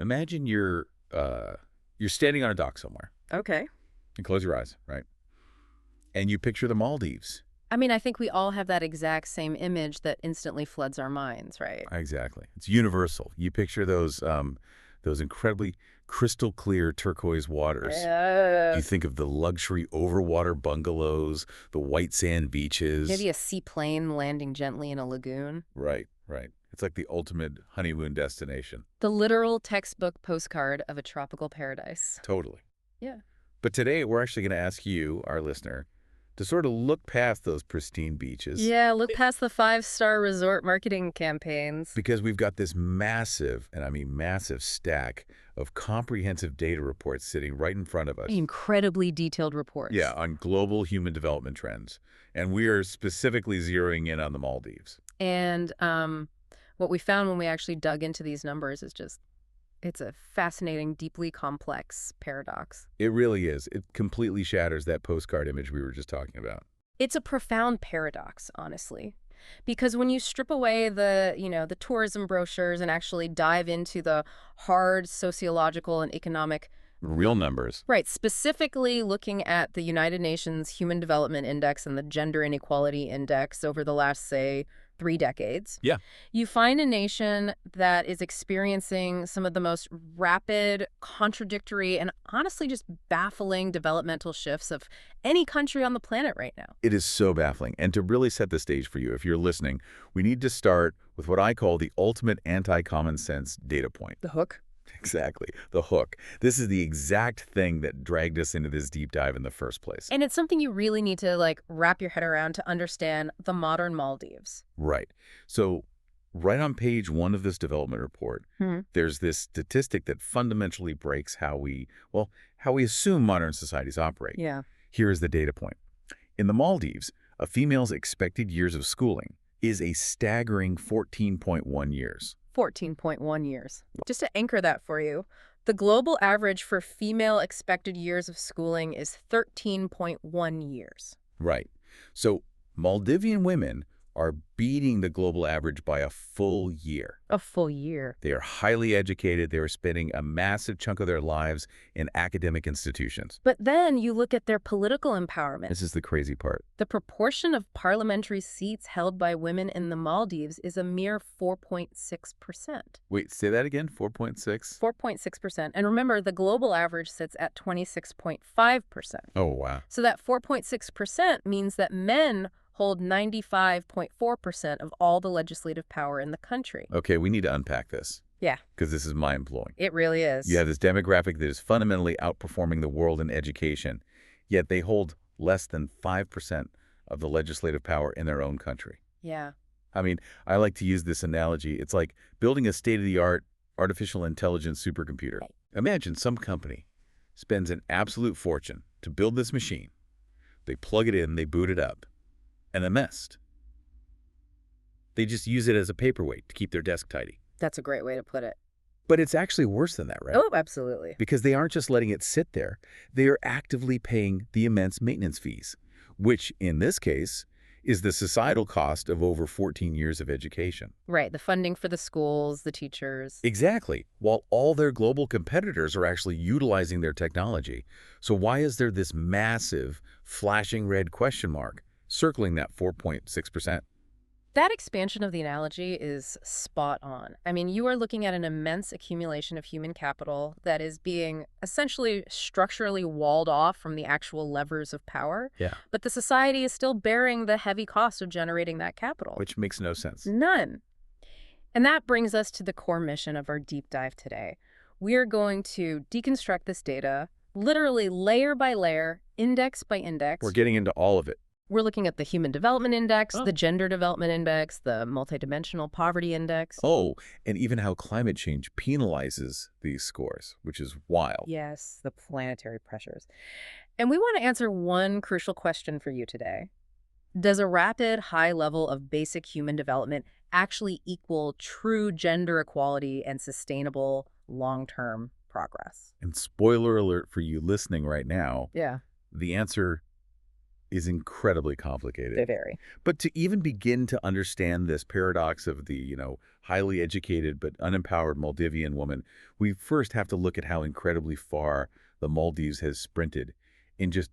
Imagine you're standing on a dock somewhere Okay. and close your eyes, right? And you picture the Maldives. I mean, I think we all have that exact same image that instantly floods our minds, right? Exactly. It's universal. You picture those incredibly crystal clear turquoise waters. You think of the luxury overwater bungalows, the white sand beaches. Maybe a seaplane landing gently in a lagoon. Right, right. It's like the ultimate honeymoon destination. The literal textbook postcard of a tropical paradise. Totally. Yeah. But today we're actually going to ask you, our listener, to sort of look past those pristine beaches. Yeah, look past the five-star resort marketing campaigns. Because we've got this massive, and I mean massive, stack of comprehensive data reports sitting right in front of us. Incredibly detailed reports. Yeah, on global human development trends. And we are specifically zeroing in on the Maldives. And what we found when we actually dug into these numbers is it's a fascinating, deeply complex paradox. It really is. It completely shatters that postcard image we were just talking about. It's a profound paradox, honestly. Because when you strip away the tourism brochures and actually dive into the hard sociological and economic. Real numbers. Right, specifically looking at the United Nations Human Development Index and the Gender Inequality Index over the last, say, 3 decades. Yeah. You find a nation that is experiencing some of the most rapid, contradictory, and honestly just baffling developmental shifts of any country on the planet right now. It is so baffling. And to really set the stage for you, if you're listening, we need to start with what I call the ultimate anti-common sense data point. The hook? Exactly. The hook. This is the exact thing that dragged us into this deep dive in the first place. And it's something you really need to wrap your head around to understand the modern Maldives. Right. So right on page 1 of this development report, there's this statistic that fundamentally breaks how we assume modern societies operate. Yeah. Here is the data point. In the Maldives, a female's expected years of schooling is a staggering 14.1 years. 14.1 years. Just to anchor that for you, the global average for female expected years of schooling is 13.1 years. Right. So Maldivian women are beating the global average by a full year. A full year. They are highly educated. They are spending a massive chunk of their lives in academic institutions. But then you look at their political empowerment. This is the crazy part. The proportion of parliamentary seats held by women in the Maldives is a mere 4.6%. Wait, say that again? 4.6? 4.6%. And remember, the global average sits at 26.5%. Oh, wow. So that 4.6% means that men hold 95.4% of all the legislative power in the country. Okay, we need to unpack this. Yeah. Because this is mind-blowing. It really is. You have this demographic that is fundamentally outperforming the world in education, yet they hold less than 5% of the legislative power in their own country. Yeah. I mean, I like to use this analogy. It's like building a state-of-the-art artificial intelligence supercomputer. Imagine some company spends an absolute fortune to build this machine. They plug it in, they boot it up, and a mess. They just use it as a paperweight to keep their desk tidy. That's a great way to put it. But it's actually worse than that, right? Oh, absolutely. Because they aren't just letting it sit there. They are actively paying the immense maintenance fees, which, in this case, is the societal cost of over 14 years of education. Right, the funding for the schools, the teachers. Exactly, while all their global competitors are actually utilizing their technology. So why is there this massive, flashing red question mark circling that 4.6%? That expansion of the analogy is spot on. I mean, you are looking at an immense accumulation of human capital that is being essentially structurally walled off from the actual levers of power. Yeah. But the society is still bearing the heavy cost of generating that capital. Which makes no sense. None. And that brings us to the core mission of our deep dive today. We are going to deconstruct this data, literally layer by layer, index by index. We're getting into all of it. We're looking at the Human Development Index, the Gender Development Index, the Multidimensional Poverty Index. Oh, and even how climate change penalizes these scores, which is wild. Yes, the planetary pressures. And we want to answer one crucial question for you today. Does a rapid, high level of basic human development actually equal true gender equality and sustainable long-term progress? And spoiler alert for you listening right now, Yeah. the answer is incredibly complicated. Very. But to even begin to understand this paradox of the, highly educated but unempowered Maldivian woman, we first have to look at how incredibly far the Maldives has sprinted in just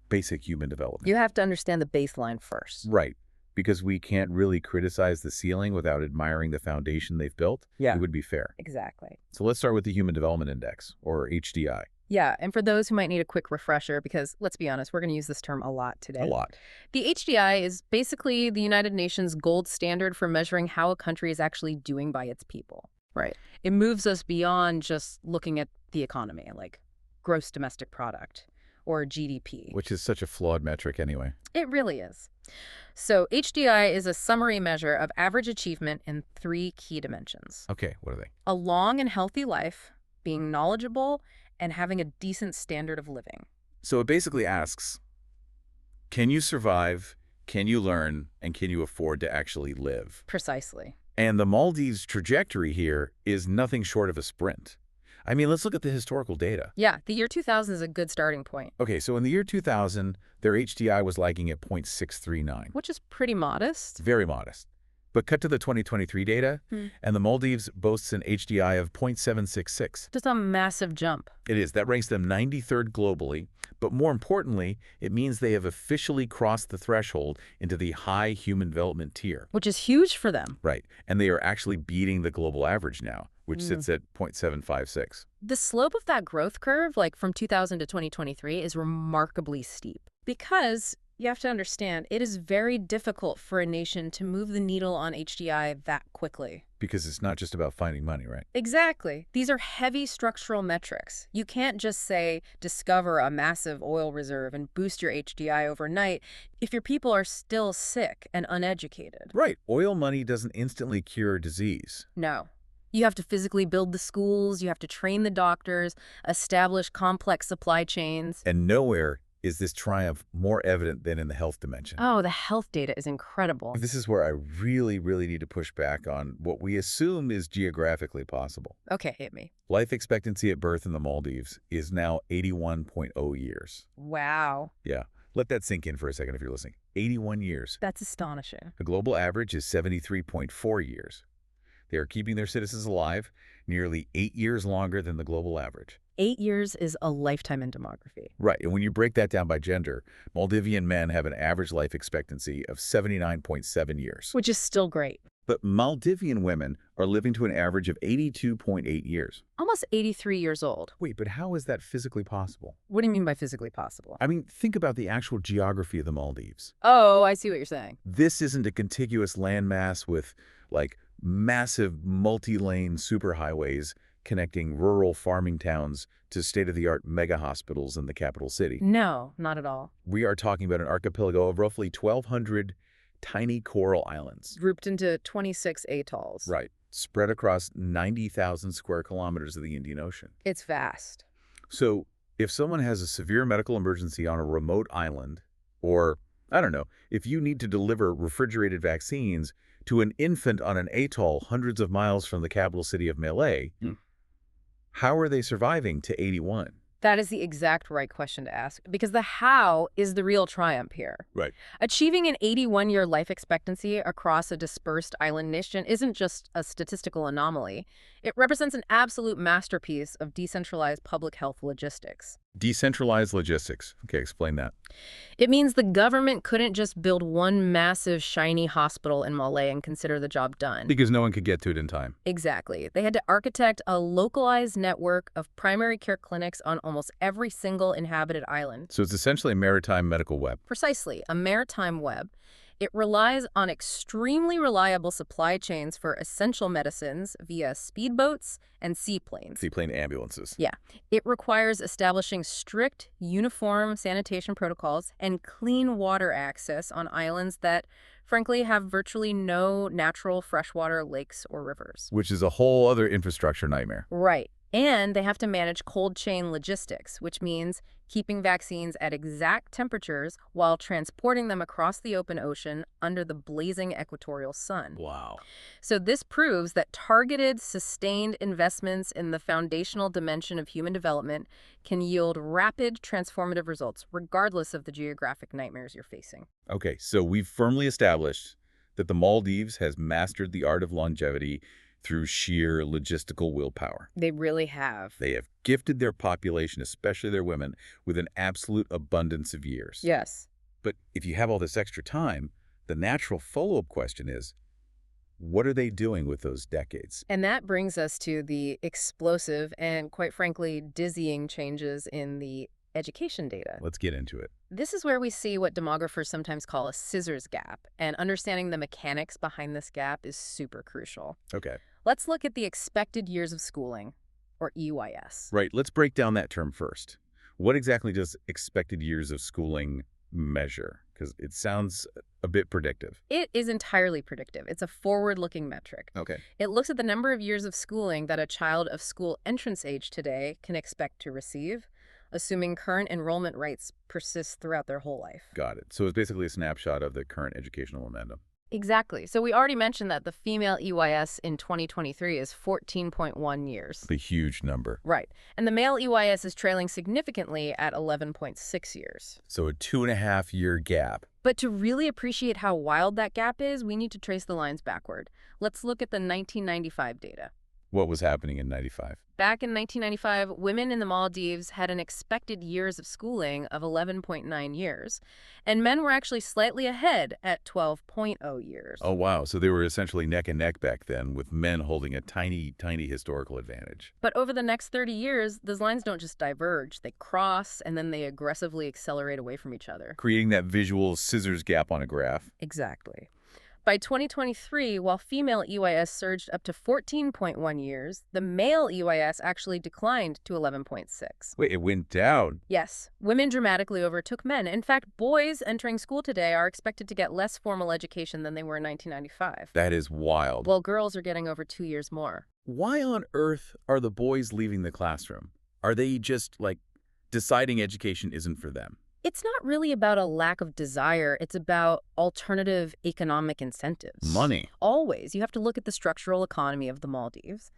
basic human development. You have to understand the baseline first. Right. Because we can't really criticize the ceiling without admiring the foundation they've built. Yeah. It would be fair. Exactly. So let's start with the Human Development Index, or HDI. Yeah, and for those who might need a quick refresher, because let's be honest, we're going to use this term a lot today. A lot. The HDI is basically the United Nations gold standard for measuring how a country is actually doing by its people. Right. It moves us beyond just looking at the economy, like gross domestic product or GDP. Which is such a flawed metric anyway. It really is. So HDI is a summary measure of average achievement in 3 key dimensions. Okay, what are they? A long and healthy life, being knowledgeable, and having a decent standard of living. So it basically asks, can you survive, can you learn, and can you afford to actually live? Precisely. And the Maldives' trajectory here is nothing short of a sprint. I mean, let's look at the historical data. Yeah, the year 2000 is a good starting point. Okay, so in the year 2000, their HDI was lagging at 0.639. Which is pretty modest. Very modest. But cut to the 2023 data, and the Maldives boasts an HDI of 0.766. Just a massive jump. It is. That ranks them 93rd globally. But more importantly, it means they have officially crossed the threshold into the high human development tier. Which is huge for them. Right. And they are actually beating the global average now, which sits at 0.756. The slope of that growth curve, like from 2000 to 2023, is remarkably steep. Because you have to understand, it is very difficult for a nation to move the needle on HDI that quickly. Because it's not just about finding money, right? Exactly. These are heavy structural metrics. You can't just say, discover a massive oil reserve and boost your HDI overnight if your people are still sick and uneducated. Right. Oil money doesn't instantly cure disease. No. You have to physically build the schools, you have to train the doctors, establish complex supply chains. And nowhere is this triumph more evident than in the health dimension. Oh, the health data is incredible. This is where I really, really need to push back on what we assume is geographically possible. Okay, hit me. Life expectancy at birth in the Maldives is now 81.0 years. Wow. Yeah. Let that sink in for a second if you're listening. 81 years. That's astonishing. The global average is 73.4 years. They are keeping their citizens alive nearly 8 years longer than the global average. 8 years is a lifetime in demography. Right, and when you break that down by gender, Maldivian men have an average life expectancy of 79.7 years. Which is still great. But Maldivian women are living to an average of 82.8 years. Almost 83 years old. Wait, but how is that physically possible? What do you mean by physically possible? I mean, think about the actual geography of the Maldives. Oh, I see what you're saying. This isn't a contiguous landmass with, like, massive multi-lane superhighways connecting rural farming towns to state-of-the-art mega hospitals in the capital city. No, not at all. We are talking about an archipelago of roughly 1,200 tiny coral islands. Grouped into 26 atolls. Right. Spread across 90,000 square kilometers of the Indian Ocean. It's vast. So if someone has a severe medical emergency on a remote island, or, I don't know, if you need to deliver refrigerated vaccines to an infant on an atoll hundreds of miles from the capital city of Malé, how are they surviving to 81? That is the exact right question to ask, because the how is the real triumph here. Right. Achieving an 81-year life expectancy across a dispersed island nation isn't just a statistical anomaly. It represents an absolute masterpiece of decentralized public health logistics. Decentralized logistics. Okay, explain that. It means the government couldn't just build one massive, shiny hospital in Malé and consider the job done. Because no one could get to it in time. Exactly. They had to architect a localized network of primary care clinics on almost every single inhabited island. So it's essentially a maritime medical web. Precisely, a maritime web. It relies on extremely reliable supply chains for essential medicines via speedboats and seaplanes. Seaplane ambulances. Yeah. It requires establishing strict, uniform sanitation protocols and clean water access on islands that, frankly, have virtually no natural freshwater lakes or rivers. Which is a whole other infrastructure nightmare. Right. And they have to manage cold chain logistics, which means keeping vaccines at exact temperatures while transporting them across the open ocean under the blazing equatorial sun. Wow. So this proves that targeted, sustained investments in the foundational dimension of human development can yield rapid, transformative results, regardless of the geographic nightmares you're facing. Okay, so we've firmly established that the Maldives has mastered the art of longevity through sheer logistical willpower. They really have. They have gifted their population, especially their women, with an absolute abundance of years. Yes. But if you have all this extra time, the natural follow-up question is, what are they doing with those decades? And that brings us to the explosive and, quite frankly, dizzying changes in the education data. Let's get into it. This is where we see what demographers sometimes call a scissors gap, and understanding the mechanics behind this gap is super crucial. Okay. Let's look at the expected years of schooling, or EYS. Right, let's break down that term first. What exactly does expected years of schooling measure? Because it sounds a bit predictive. It is entirely predictive. It's a forward-looking metric. Okay. It looks at the number of years of schooling that a child of school entrance age today can expect to receive, assuming current enrollment rates persist throughout their whole life. Got it. So it's basically a snapshot of the current educational momentum. Exactly. So we already mentioned that the female EYS in 2023 is 14.1 years. The huge number. Right. And the male EYS is trailing significantly at 11.6 years. So a 2.5-year gap. But to really appreciate how wild that gap is, we need to trace the lines backward. Let's look at the 1995 data. What was happening in 95? Back in 1995, women in the Maldives had an expected years of schooling of 11.9 years, and men were actually slightly ahead at 12.0 years. Oh, wow. So they were essentially neck and neck back then, with men holding a tiny, tiny historical advantage. But over the next 30 years, those lines don't just diverge. They cross, and then they aggressively accelerate away from each other. Creating that visual scissors gap on a graph. Exactly. By 2023, while female EYS surged up to 14.1 years, the male EYS actually declined to 11.6. Wait, it went down. Yes, women dramatically overtook men. In fact, boys entering school today are expected to get less formal education than they were in 1995. That is wild. While girls are getting over 2 years more. Why on earth are the boys leaving the classroom? Are they just, deciding education isn't for them? It's not really about a lack of desire. It's about alternative economic incentives. Money. Always. You have to look at the structural economy of the Maldives.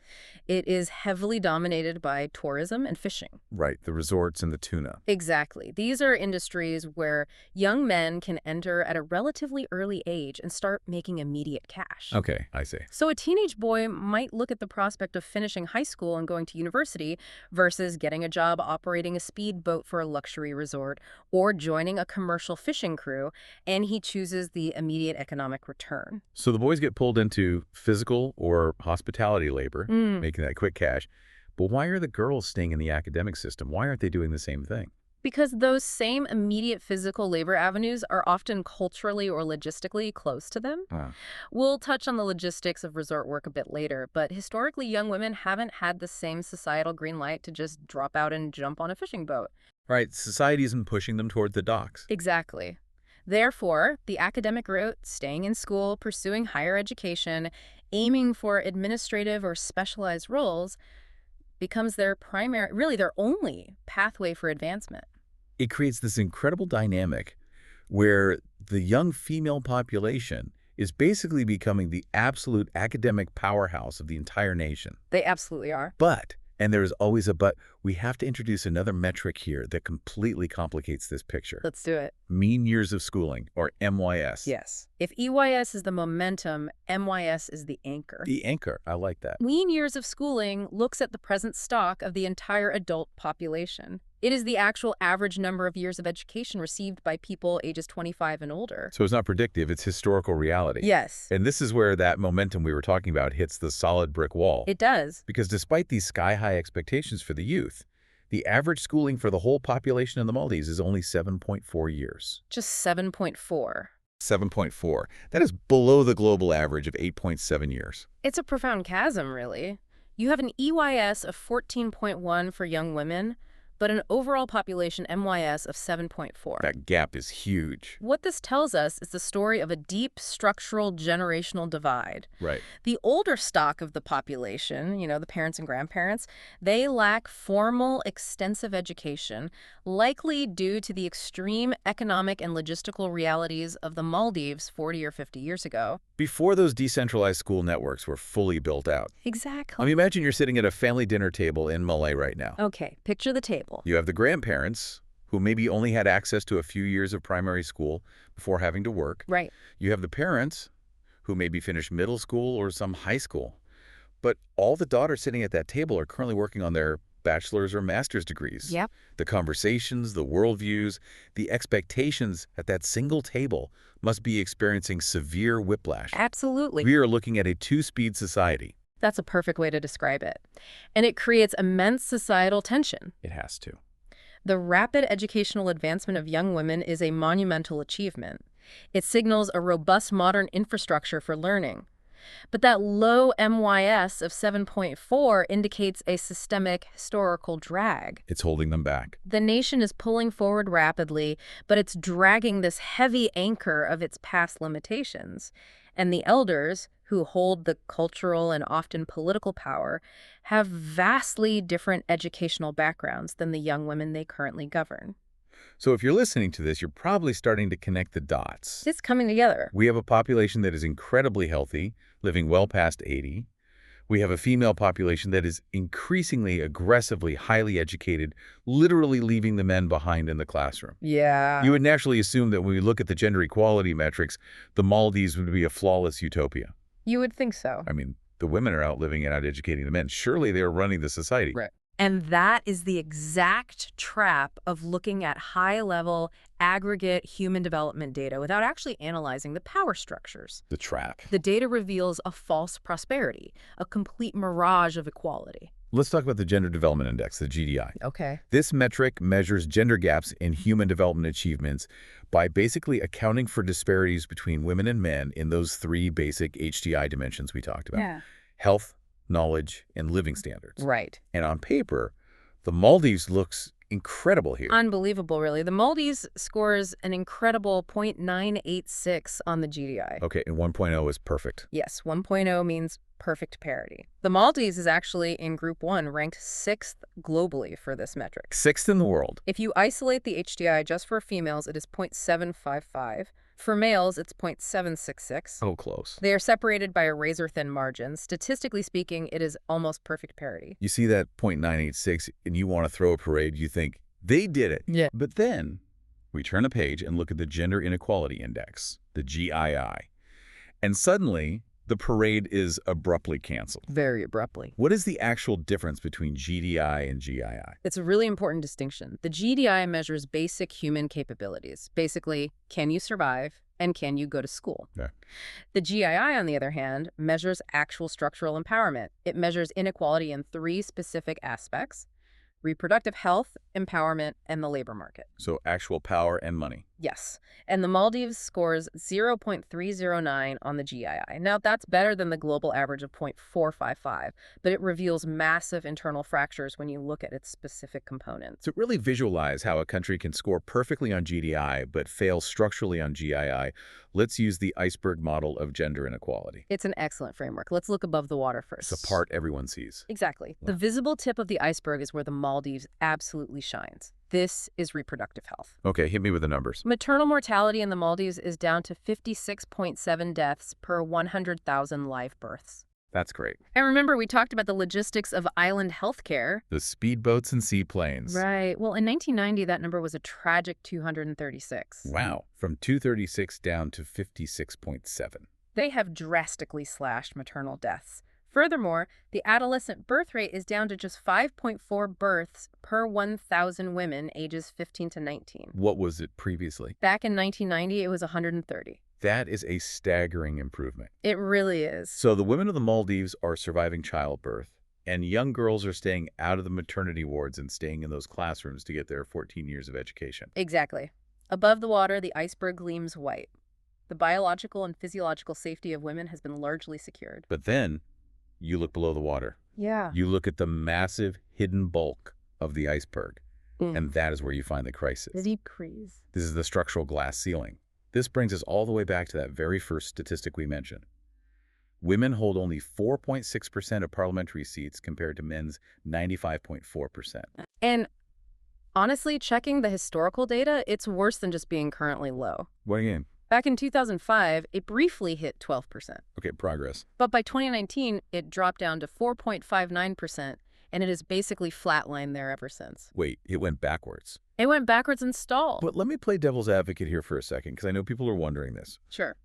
It is heavily dominated by tourism and fishing. Right, the resorts and the tuna. Exactly. These are industries where young men can enter at a relatively early age and start making immediate cash. Okay, I see. So a teenage boy might look at the prospect of finishing high school and going to university versus getting a job operating a speedboat for a luxury resort or joining a commercial fishing crew, and he chooses the immediate economic return. So the boys get pulled into physical or hospitality labor, making that quick cash. But why are the girls staying in the academic system? Why aren't they doing the same thing? Because those same immediate physical labor avenues are often culturally or logistically close to them. We'll touch on the logistics of resort work a bit later, but historically young women haven't had the same societal green light to just drop out and jump on a fishing boat. Right, society isn't pushing them toward the docks. Exactly. Therefore, the academic route, staying in school, pursuing higher education, aiming for administrative or specialized roles, becomes their primary, really their only pathway for advancement. It creates this incredible dynamic where the young female population is basically becoming the absolute academic powerhouse of the entire nation. They absolutely are. But, and there's always a but, we have to introduce another metric here that completely complicates this picture. Let's do it. Mean years of schooling, or MYS. Yes. If EYS is the momentum, MYS is the anchor. The anchor, I like that. Mean years of schooling looks at the present stock of the entire adult population. It is the actual average number of years of education received by people ages 25 and older. So it's not predictive, it's historical reality. Yes. And this is where that momentum we were talking about hits the solid brick wall. It does. Because despite these sky-high expectations for the youth, the average schooling for the whole population in the Maldives is only 7.4 years. Just 7.4. 7.4. That is below the global average of 8.7 years. It's a profound chasm, really. You have an EYS of 14.1 for young women, but an overall population MYS of 7.4. That gap is huge. What this tells us is the story of a deep structural generational divide. Right. The older stock of the population, the parents and grandparents, they lack formal, extensive education, likely due to the extreme economic and logistical realities of the Maldives 40 or 50 years ago. Before those decentralized school networks were fully built out. Exactly. Imagine you're sitting at a family dinner table in Malay right now. Okay, picture the table. You have the grandparents, who maybe only had access to a few years of primary school before having to work. Right. You have the parents, who maybe finished middle school or some high school. But all the daughters sitting at that table are currently working on their bachelor's or master's degrees. Yep. The conversations, the worldviews, the expectations at that single table must be experiencing severe whiplash. Absolutely. We are looking at a two-speed society. That's a perfect way to describe it. And it creates immense societal tension. It has to. The rapid educational advancement of young women is a monumental achievement. It signals a robust modern infrastructure for learning. But that low MYS of 7.4 indicates a systemic historical drag. It's holding them back. The nation is pulling forward rapidly, but it's dragging this heavy anchor of its past limitations. And the elders, who hold the cultural and often political power, have vastly different educational backgrounds than the young women they currently govern. So if you're listening to this, you're probably starting to connect the dots. It's coming together. We have a population that is incredibly healthy, living well past 80. We have a female population that is increasingly aggressively highly educated, literally leaving the men behind in the classroom. Yeah. You would naturally assume that when we look at the gender equality metrics, the Maldives would be a flawless utopia. You would think so. I mean, the women are outliving and out-educating the men. Surely they are running the society. Right. And that is the exact trap of looking at high-level, aggregate human development data without actually analyzing the power structures. The trap. The data reveals a false prosperity, a complete mirage of equality. Let's talk about the Gender Development Index, the GDI. Okay. This metric measures gender gaps in human development achievements by basically accounting for disparities between women and men in those three basic HDI dimensions we talked about. Yeah. Health, knowledge, and living standards. Right. And on paper, the Maldives looks incredible here. Unbelievable, really. The Maldives scores an incredible 0.986 on the GDI. Okay, and 1.0 is perfect. Yes, 1.0 means perfect parity. The Maldives is actually in Group 1, ranked 6th globally for this metric. 6th in the world. If you isolate the HDI just for females, it is 0.755. For males, it's 0.766. Oh, close. They are separated by a razor-thin margin. Statistically speaking, it is almost perfect parity. You see that 0.986 and you want to throw a parade, you think, they did it. Yeah. But then we turn a page and look at the Gender Inequality Index, the GII. And suddenly, the parade is abruptly canceled. Very abruptly. What is the actual difference between GDI and GII? It's a really important distinction. The GDI measures basic human capabilities. Basically, can you survive and can you go to school? Yeah. The GII, on the other hand, measures actual structural empowerment. It measures inequality in three specific aspects: reproductive health, empowerment, and the labor market. So actual power and money. Yes. And the Maldives scores 0.309 on the GII. Now, that's better than the global average of 0.455, but it reveals massive internal fractures when you look at its specific components. To really visualize how a country can score perfectly on GDI but fail structurally on GII, let's use the iceberg model of gender inequality. It's an excellent framework. Let's look above the water first. It's a part everyone sees. Exactly. Wow. The visible tip of the iceberg is where the Maldives absolutely shines. This is reproductive health. Okay, hit me with the numbers. Maternal mortality in the Maldives is down to 56.7 deaths per 100,000 live births. That's great. And remember, we talked about the logistics of island healthcare. The speedboats and seaplanes. Right. Well, in 1990, that number was a tragic 236. Wow. From 236 down to 56.7. They have drastically slashed maternal deaths. Furthermore, the adolescent birth rate is down to just 5.4 births per 1,000 women ages 15 to 19. What was it previously? Back in 1990, it was 130. That is a staggering improvement. It really is. So the women of the Maldives are surviving childbirth, and young girls are staying out of the maternity wards and staying in those classrooms to get their 14 years of education. Exactly. Above the water, the iceberg gleams white. The biological and physiological safety of women has been largely secured. But then you look below the water. Yeah. You look at the massive hidden bulk of the iceberg. And that is where you find the crisis. Decrease. This is the structural glass ceiling. This brings us all the way back to that very first statistic we mentioned. Women hold only 4.6% of parliamentary seats compared to men's 95.4%. And honestly, checking the historical data, it's worse than just being currently low. What again? Back in 2005, it briefly hit 12%. Okay, progress. But by 2019, it dropped down to 4.59%, and it has basically flatlined there ever since. Wait, it went backwards. It went backwards and stalled. But let me play devil's advocate here for a second, because I know people are wondering this. Sure.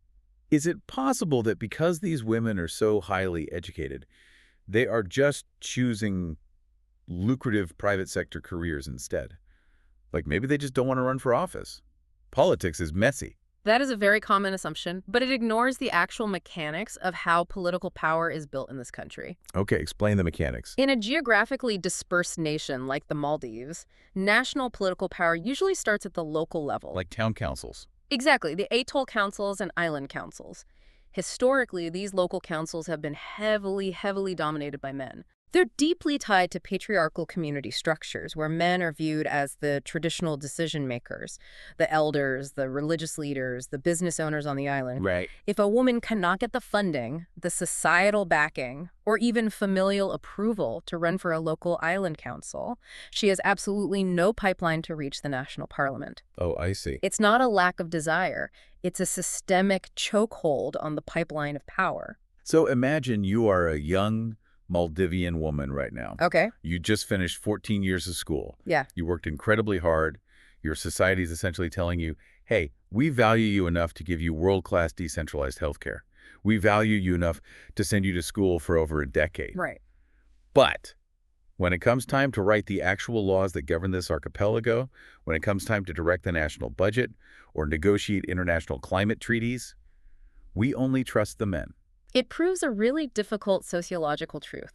Is it possible that because these women are so highly educated, they are just choosing lucrative private sector careers instead? Like maybe they just don't want to run for office. Politics is messy. That is a very common assumption, but it ignores the actual mechanics of how political power is built in this country. Okay, explain the mechanics. In a geographically dispersed nation like the Maldives, national political power usually starts at the local level. Like town councils. Exactly, the atoll councils and island councils. Historically, these local councils have been heavily dominated by men. They're deeply tied to patriarchal community structures where men are viewed as the traditional decision makers, the elders, the religious leaders, the business owners on the island. Right. If a woman cannot get the funding, the societal backing, or even familial approval to run for a local island council, she has absolutely no pipeline to reach the national parliament. Oh, I see. It's not a lack of desire. It's a systemic chokehold on the pipeline of power. So imagine you are a young Maldivian woman right now. Okay. You just finished 14 years of school. Yeah. You worked incredibly hard. Your society is essentially telling you, hey, we value you enough to give you world-class decentralized healthcare. We value you enough to send you to school for over a decade. Right. But when it comes time to write the actual laws that govern this archipelago, when it comes time to direct the national budget or negotiate international climate treaties, we only trust the men. It proves a really difficult sociological truth.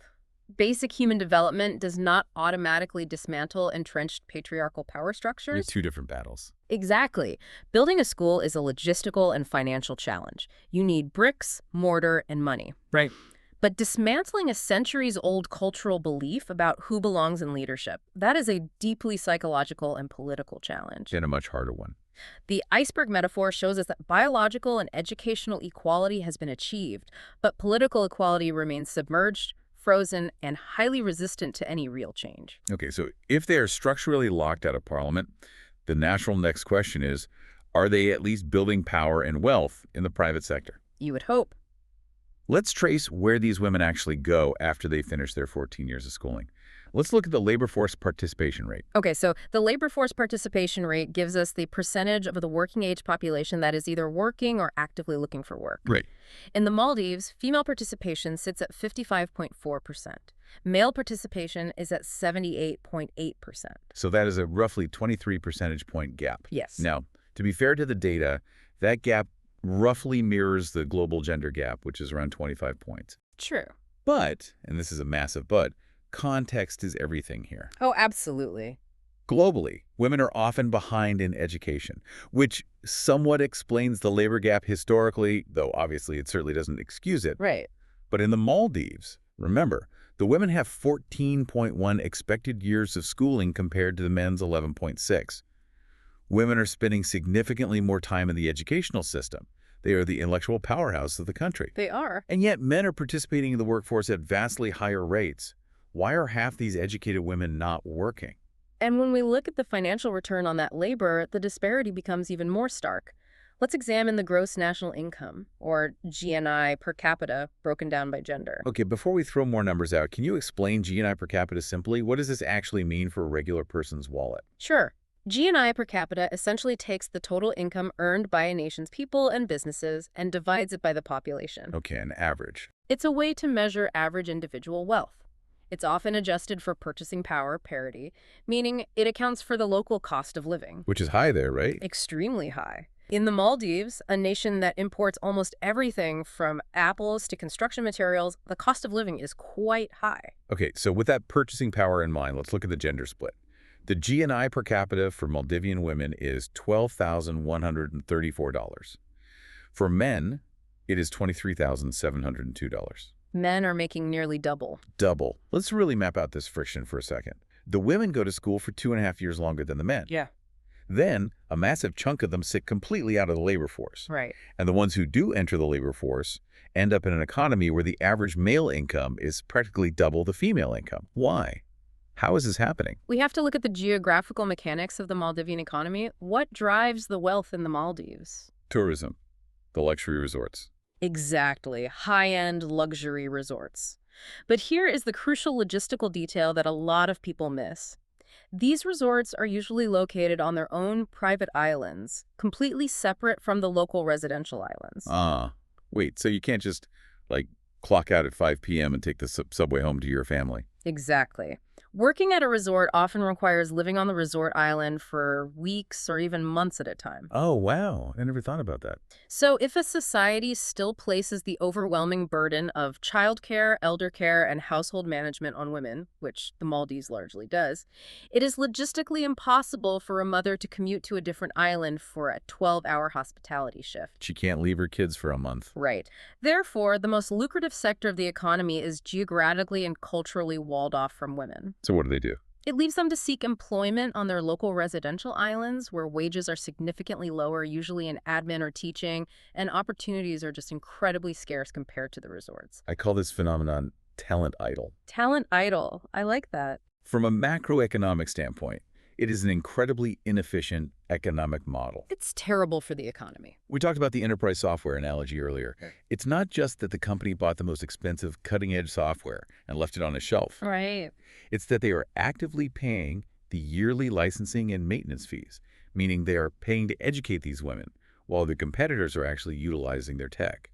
Basic human development does not automatically dismantle entrenched patriarchal power structures. Two different battles. Exactly. Building a school is a logistical and financial challenge. You need bricks, mortar, and money. Right. But dismantling a centuries-old cultural belief about who belongs in leadership, that is a deeply psychological and political challenge. And a much harder one. The iceberg metaphor shows us that biological and educational equality has been achieved, but political equality remains submerged, frozen, and highly resistant to any real change. Okay, so if they are structurally locked out of parliament, the natural next question is, are they at least building power and wealth in the private sector? You would hope. Let's trace where these women actually go after they finish their 14 years of schooling. Let's look at the labor force participation rate. Okay, so the labor force participation rate gives us the percentage of the working age population that is either working or actively looking for work. Right. In the Maldives, female participation sits at 55.4%. Male participation is at 78.8%. So that is a roughly 23 percentage point gap. Yes. Now, to be fair to the data, that gap roughly mirrors the global gender gap, which is around 25 points. True. But, and this is a massive but, context is everything here. Oh, absolutely. Globally, women are often behind in education, which somewhat explains the labor gap historically, though obviously it certainly doesn't excuse it. Right. But in the Maldives, remember, the women have 14.1 expected years of schooling compared to the men's 11.6. Women are spending significantly more time in the educational system. They are the intellectual powerhouse of the country. They are. And yet men are participating in the workforce at vastly higher rates. Why are half these educated women not working? And when we look at the financial return on that labor, the disparity becomes even more stark. Let's examine the gross national income, or GNI per capita, broken down by gender. Okay, before we throw more numbers out, can you explain GNI per capita simply? What does this actually mean for a regular person's wallet? Sure. GNI per capita essentially takes the total income earned by a nation's people and businesses and divides it by the population. Okay, an average. It's a way to measure average individual wealth. It's often adjusted for purchasing power parity, meaning it accounts for the local cost of living. Which is high there, right? Extremely high. In the Maldives, a nation that imports almost everything from apples to construction materials, the cost of living is quite high. Okay, so with that purchasing power in mind, let's look at the gender split. The GNI per capita for Maldivian women is $12,134. For men, it is $23,702. Men are making nearly double. Double. Let's really map out this friction for a second. The women go to school for 2.5 years longer than the men. Yeah. Then, a massive chunk of them sit completely out of the labor force. Right. And the ones who do enter the labor force end up in an economy where the average male income is practically double the female income. Why? How is this happening? We have to look at the geographical mechanics of the Maldivian economy. What drives the wealth in the Maldives? Tourism. The luxury resorts. Exactly. High-end luxury resorts. But here is the crucial logistical detail that a lot of people miss. These resorts are usually located on their own private islands, completely separate from the local residential islands. Wait, so you can't just, like, clock out at 5 p.m. and take the subway home to your family? Exactly. Working at a resort often requires living on the resort island for weeks or even months at a time. Oh, wow. I never thought about that. So if a society still places the overwhelming burden of childcare, elder care, and household management on women, which the Maldives largely does, it is logistically impossible for a mother to commute to a different island for a 12-hour hospitality shift. She can't leave her kids for a month. Right. Therefore, the most lucrative sector of the economy is geographically and culturally walled off from women. So what do? It leaves them to seek employment on their local residential islands where wages are significantly lower, usually in admin or teaching, and opportunities are just incredibly scarce compared to the resorts. I call this phenomenon talent idle. Talent idle. I like that. From a macroeconomic standpoint, it is an incredibly inefficient economic model. It's terrible for the economy. We talked about the enterprise software analogy earlier. It's not just that the company bought the most expensive cutting-edge software and left it on a shelf. Right. It's that they are actively paying the yearly licensing and maintenance fees, meaning they are paying to educate these women, while the competitors are actually utilizing their tech.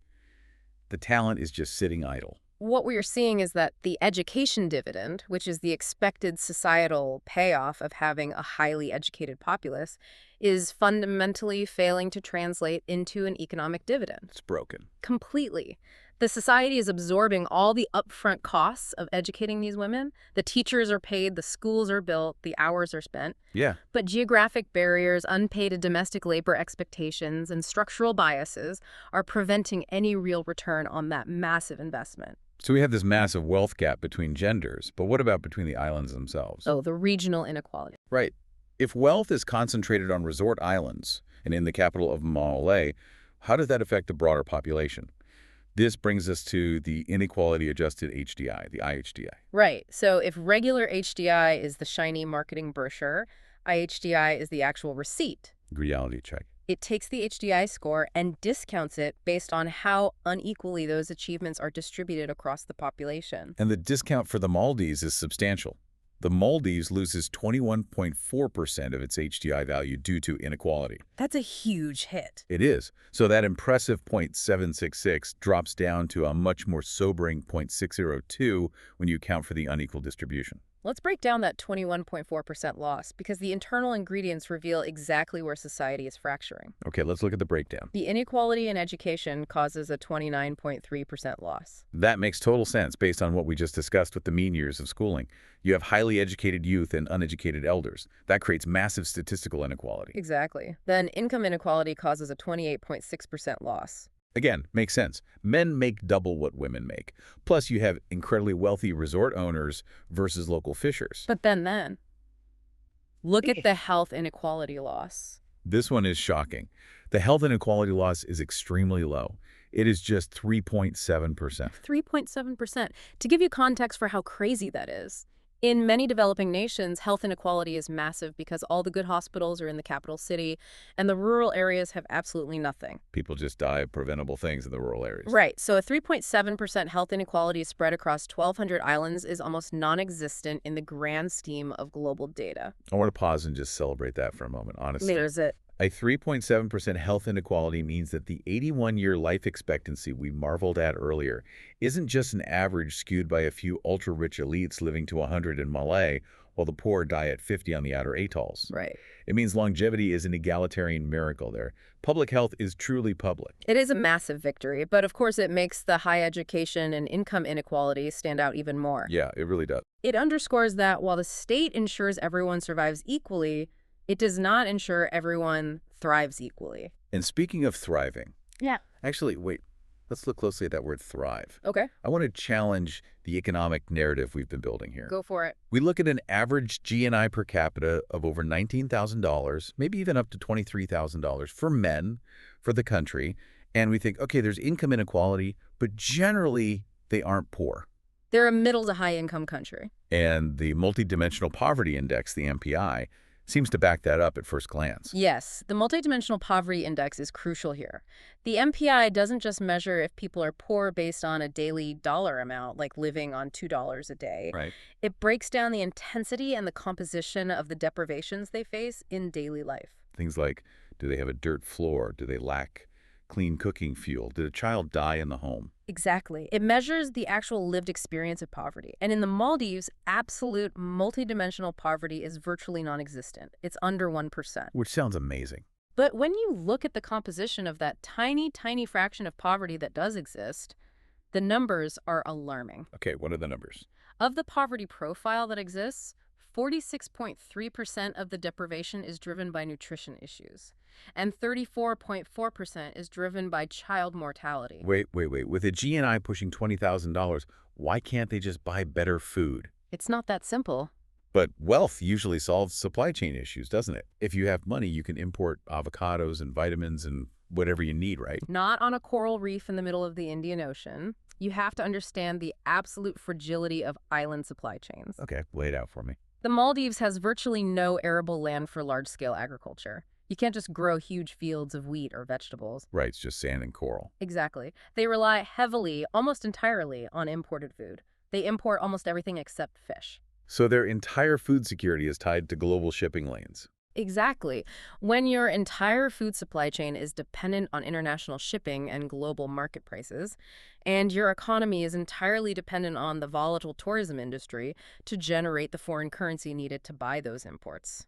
The talent is just sitting idle. What we are seeing is that the education dividend, which is the expected societal payoff of having a highly educated populace, is fundamentally failing to translate into an economic dividend. It's broken. Completely. The society is absorbing all the upfront costs of educating these women. The teachers are paid, the schools are built, the hours are spent. Yeah. But geographic barriers, unpaid domestic labor expectations, and structural biases are preventing any real return on that massive investment. So we have this massive wealth gap between genders, but what about between the islands themselves? Oh, the regional inequality. Right. If wealth is concentrated on resort islands and in the capital of Malé, how does that affect the broader population? This brings us to the inequality-adjusted HDI, the IHDI. Right. So if regular HDI is the shiny marketing brochure, IHDI is the actual receipt. Reality check. It takes the HDI score and discounts it based on how unequally those achievements are distributed across the population. And the discount for the Maldives is substantial. The Maldives loses 21.4% of its HDI value due to inequality. That's a huge hit. It is. So that impressive 0.766 drops down to a much more sobering 0.602 when you account for the unequal distribution. Let's break down that 21.4% loss because the internal ingredients reveal exactly where society is fracturing. Okay, let's look at the breakdown. The inequality in education causes a 29.3% loss. That makes total sense based on what we just discussed with the mean years of schooling. You have highly educated youth and uneducated elders. That creates massive statistical inequality. Exactly. Then income inequality causes a 28.6% loss. Again, makes sense. Men make double what women make. Plus, you have incredibly wealthy resort owners versus local fishers. But then, look at the health inequality loss. This one is shocking. The health inequality loss is extremely low. It is just 3.7%. 3.7%. To give you context for how crazy that is, in many developing nations, health inequality is massive because all the good hospitals are in the capital city, and the rural areas have absolutely nothing. People just die of preventable things in the rural areas. Right. So a 3.7% health inequality spread across 1,200 islands is almost non-existent in the grand scheme of global data. I want to pause and just celebrate that for a moment, honestly. There's it. A 3.7% health inequality means that the 81-year life expectancy we marveled at earlier isn't just an average skewed by a few ultra-rich elites living to 100 in Malé, while the poor die at 50 on the outer atolls. Right. It means longevity is an egalitarian miracle there. Public health is truly public. It is a massive victory, but of course it makes the high education and income inequality stand out even more. Yeah, it really does. It underscores that while the state ensures everyone survives equally, it does not ensure everyone thrives equally. And speaking of thriving... Yeah. Actually, wait. Let's look closely at that word thrive. Okay. I want to challenge the economic narrative we've been building here. Go for it. We look at an average GNI per capita of over $19,000, maybe even up to $23,000 for men, for the country, and we think, okay, there's income inequality, but generally they aren't poor. They're a middle to high income country. And the Multidimensional Poverty Index, the MPI, seems to back that up at first glance. Yes, the multidimensional poverty index is crucial here. The MPI doesn't just measure if people are poor based on a daily dollar amount, like living on $2 a day. Right. It breaks down the intensity and the composition of the deprivations they face in daily life. Things like, do they have a dirt floor? Do they lack clean cooking fuel? Did a child die in the home? Exactly. It measures the actual lived experience of poverty. And in the Maldives, absolute multidimensional poverty is virtually non-existent. It's under 1%. Which sounds amazing. But when you look at the composition of that tiny, tiny fraction of poverty that does exist, the numbers are alarming. Okay, what are the numbers? Of the poverty profile that exists, 46.3% of the deprivation is driven by nutrition issues, and 34.4% is driven by child mortality. Wait. With a GNI pushing $20,000, why can't they just buy better food? It's not that simple. But wealth usually solves supply chain issues, doesn't it? If you have money, you can import avocados and vitamins and whatever you need, right? Not on a coral reef in the middle of the Indian Ocean. You have to understand the absolute fragility of island supply chains. Okay, lay it out for me. The Maldives has virtually no arable land for large-scale agriculture. You can't just grow huge fields of wheat or vegetables. Right, it's just sand and coral. Exactly. They rely heavily, almost entirely, on imported food. They import almost everything except fish. So their entire food security is tied to global shipping lanes. Exactly. When your entire food supply chain is dependent on international shipping and global market prices, and your economy is entirely dependent on the volatile tourism industry to generate the foreign currency needed to buy those imports,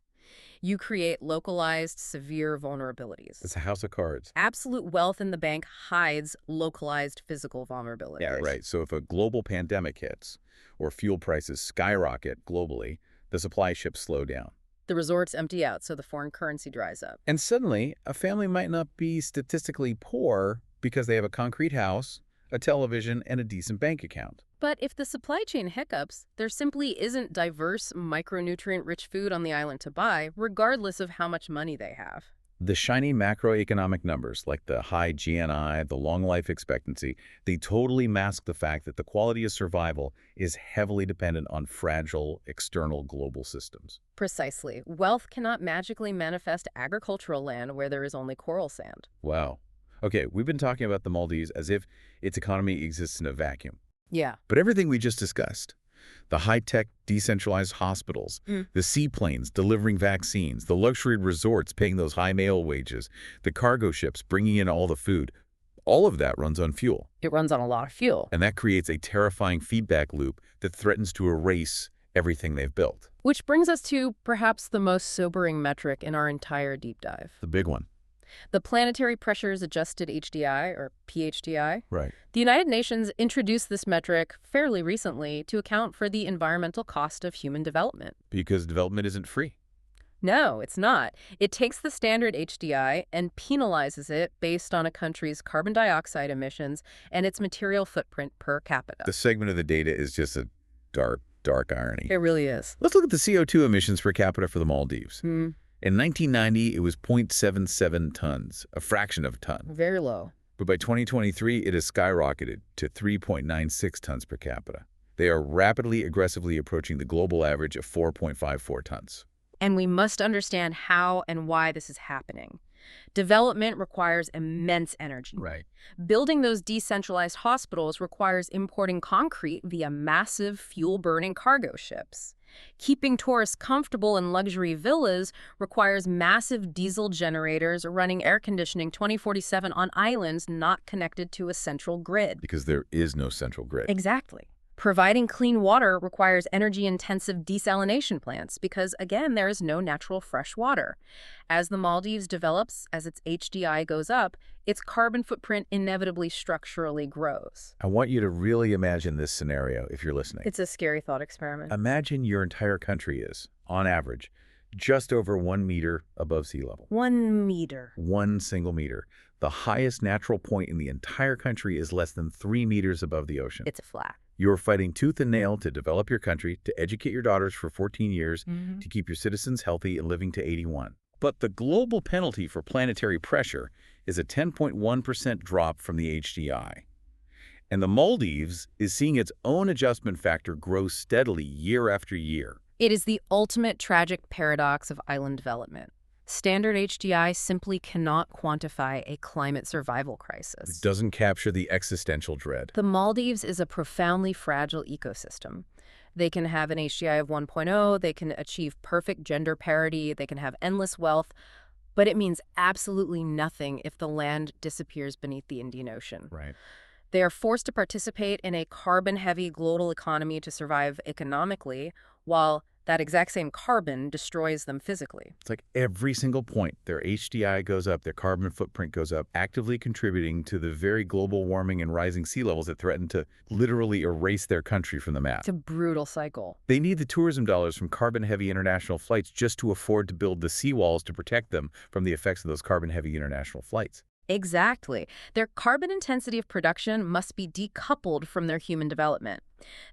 you create localized, severe vulnerabilities. It's a house of cards. Absolute wealth in the bank hides localized physical vulnerabilities. Yeah, right. So if a global pandemic hits or fuel prices skyrocket globally, the supply ships slow down. The resorts empty out, so the foreign currency dries up. And suddenly, a family might not be statistically poor because they have a concrete house, a television, and a decent bank account. But if the supply chain hiccups, there simply isn't diverse, micronutrient-rich food on the island to buy, regardless of how much money they have. The shiny macroeconomic numbers, like the high GNI, the long life expectancy, they totally mask the fact that the quality of survival is heavily dependent on fragile external global systems. Precisely. Wealth cannot magically manifest agricultural land where there is only coral sand. Wow. Okay, we've been talking about the Maldives as if its economy exists in a vacuum. Yeah. But everything we just discussed, the high-tech decentralized hospitals, the seaplanes delivering vaccines, the luxury resorts paying those high mail wages, the cargo ships bringing in all the food, all of that runs on fuel. It runs on a lot of fuel. And that creates a terrifying feedback loop that threatens to erase everything they've built. Which brings us to perhaps the most sobering metric in our entire deep dive. The big one. The Planetary Pressures Adjusted HDI, or PHDI. Right. The United Nations introduced this metric fairly recently to account for the environmental cost of human development. Because development isn't free. No, it's not. It takes the standard HDI and penalizes it based on a country's carbon dioxide emissions and its material footprint per capita. The segment of the data is just a dark irony. It really is. Let's look at the CO2 emissions per capita for the Maldives. In 1990, it was 0.77 tons, a fraction of a ton. Very low. But by 2023, it has skyrocketed to 3.96 tons per capita. They are rapidly, aggressively approaching the global average of 4.54 tons. And we must understand how and why this is happening. Development requires immense energy. Right. Building those decentralized hospitals requires importing concrete via massive fuel-burning cargo ships. Keeping tourists comfortable in luxury villas requires massive diesel generators running air conditioning 24/7 on islands not connected to a central grid. Because there is no central grid. Exactly. Providing clean water requires energy-intensive desalination plants because, again, there is no natural fresh water. As the Maldives develops, as its HDI goes up, its carbon footprint inevitably structurally grows. I want you to really imagine this scenario if you're listening. It's a scary thought experiment. Imagine your entire country is, on average, just over 1 meter above sea level. 1 meter. 1 single meter. The highest natural point in the entire country is less than 3 meters above the ocean. It's a flat. You're fighting tooth and nail to develop your country, to educate your daughters for 14 years, to keep your citizens healthy and living to 81. But the global penalty for planetary pressure is a 10.1% drop from the HDI. And the Maldives is seeing its own adjustment factor grow steadily year after year. It is the ultimate tragic paradox of island development. Standard HDI simply cannot quantify a climate survival crisis. It doesn't capture the existential dread. The Maldives is a profoundly fragile ecosystem. They can have an HDI of 1.0, they can achieve perfect gender parity, they can have endless wealth, but it means absolutely nothing if the land disappears beneath the Indian Ocean. Right. They are forced to participate in a carbon-heavy global economy to survive economically, while that exact same carbon destroys them physically. It's like every single point, their HDI goes up, their carbon footprint goes up, actively contributing to the very global warming and rising sea levels that threaten to literally erase their country from the map. It's a brutal cycle. They need the tourism dollars from carbon-heavy international flights just to afford to build the seawalls to protect them from the effects of those carbon-heavy international flights. Exactly. Their carbon intensity of production must be decoupled from their human development.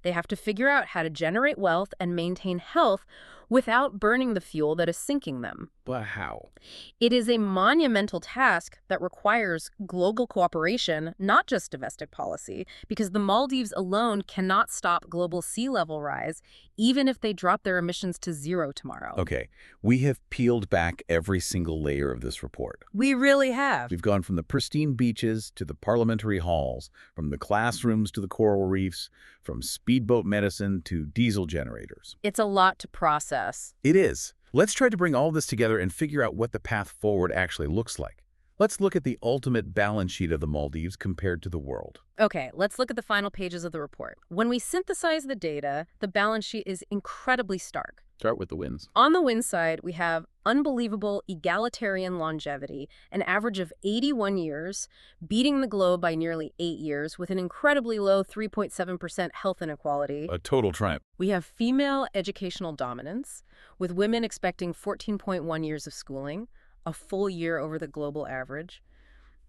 They have to figure out how to generate wealth and maintain health without burning the fuel that is sinking them. But how? It is a monumental task that requires global cooperation, not just domestic policy, because the Maldives alone cannot stop global sea level rise, even if they drop their emissions to zero tomorrow. Okay, we have peeled back every single layer of this report. We really have. We've gone from the pristine beaches to the parliamentary halls, from the classrooms to the coral reefs, from speedboat medicine to diesel generators. It's a lot to process. It is. Let's try to bring all this together and figure out what the path forward actually looks like. Let's look at the ultimate balance sheet of the Maldives compared to the world. Okay, let's look at the final pages of the report. When we synthesize the data, the balance sheet is incredibly stark. Start with the wins. On the win side, we have unbelievable egalitarian longevity, an average of 81 years, beating the globe by nearly 8 years, with an incredibly low 3.7% health inequality. A total triumph. We have female educational dominance, with women expecting 14.1 years of schooling, a full year over the global average.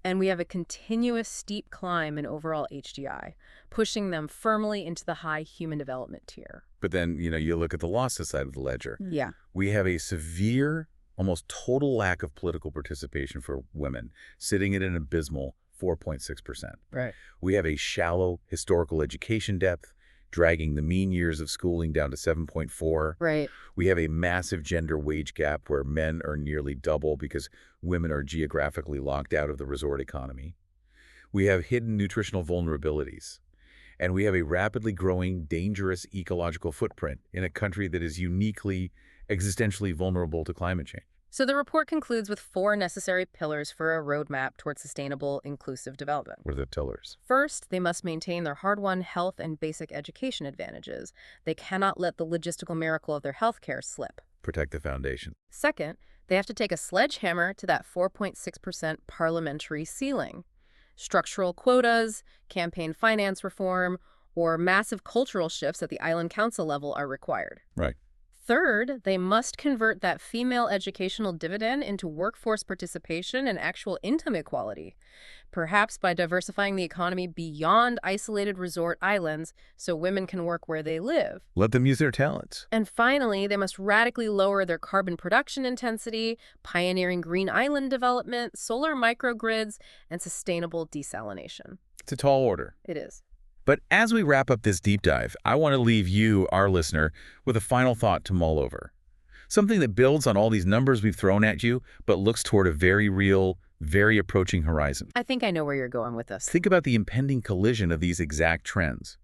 And we have a continuous steep climb in overall HDI, pushing them firmly into the high human development tier. But then, you look at the losses side of the ledger. Yeah. We have a severe, almost total lack of political participation for women, sitting at an abysmal 4.6%. Right. We have a shallow historical education depth, dragging the mean years of schooling down to 7.4. Right. We have a massive gender wage gap where men earn nearly double because women are geographically locked out of the resort economy. We have hidden nutritional vulnerabilities. And we have a rapidly growing, dangerous ecological footprint in a country that is uniquely, existentially vulnerable to climate change. So the report concludes with 4 necessary pillars for a roadmap towards sustainable, inclusive development. What are the pillars? First, they must maintain their hard-won health and basic education advantages. They cannot let the logistical miracle of their healthcare slip. Protect the foundation. Second, they have to take a sledgehammer to that 4.6% parliamentary ceiling. Structural quotas, campaign finance reform, or massive cultural shifts at the island council level are required. Right. Third, they must convert that female educational dividend into workforce participation and actual income equality, perhaps by diversifying the economy beyond isolated resort islands so women can work where they live. Let them use their talents. And finally, they must radically lower their carbon production intensity, pioneering green island development, solar microgrids, and sustainable desalination. It's a tall order. It is. But as we wrap up this deep dive, I want to leave you, our listener, with a final thought to mull over. Something that builds on all these numbers we've thrown at you, but looks toward a very real, very approaching horizon. I think I know where you're going with this. Think about the impending collision of these exact trends.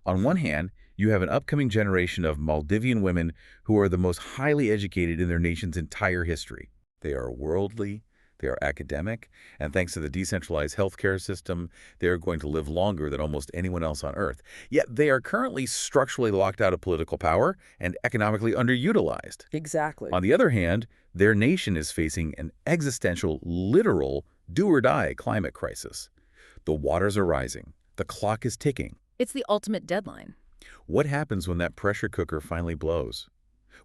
On one hand, you have an upcoming generation of Maldivian women who are the most highly educated in their nation's entire history. They are worldly, they are academic, and thanks to the decentralized healthcare system, they are going to live longer than almost anyone else on Earth. Yet they are currently structurally locked out of political power and economically underutilized. Exactly. On the other hand, their nation is facing an existential, literal, do-or-die climate crisis. The waters are rising. The clock is ticking. It's the ultimate deadline. What happens when that pressure cooker finally blows?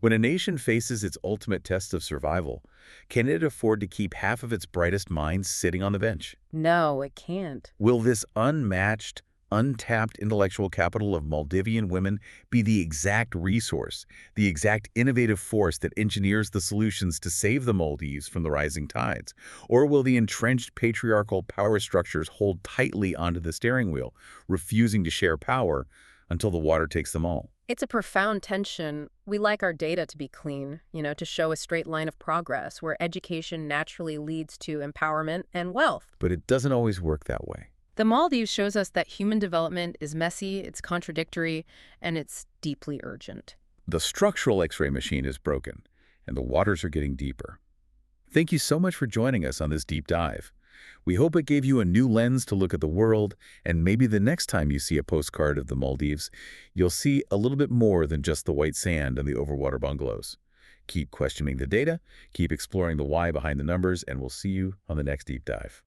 When a nation faces its ultimate test of survival, can it afford to keep half of its brightest minds sitting on the bench? No, it can't. Will this unmatched, untapped intellectual capital of Maldivian women be the exact resource, the exact innovative force that engineers the solutions to save the Maldives from the rising tides? Or will the entrenched patriarchal power structures hold tightly onto the steering wheel, refusing to share power until the water takes them all? It's a profound tension. We like our data to be clean, to show a straight line of progress where education naturally leads to empowerment and wealth. But it doesn't always work that way. The Maldives shows us that human development is messy, it's contradictory, and it's deeply urgent. The structural X-ray machine is broken, and the waters are getting deeper. Thank you so much for joining us on this deep dive. We hope it gave you a new lens to look at the world, and maybe the next time you see a postcard of the Maldives, you'll see a little bit more than just the white sand and the overwater bungalows. Keep questioning the data, keep exploring the why behind the numbers, and we'll see you on the next deep dive.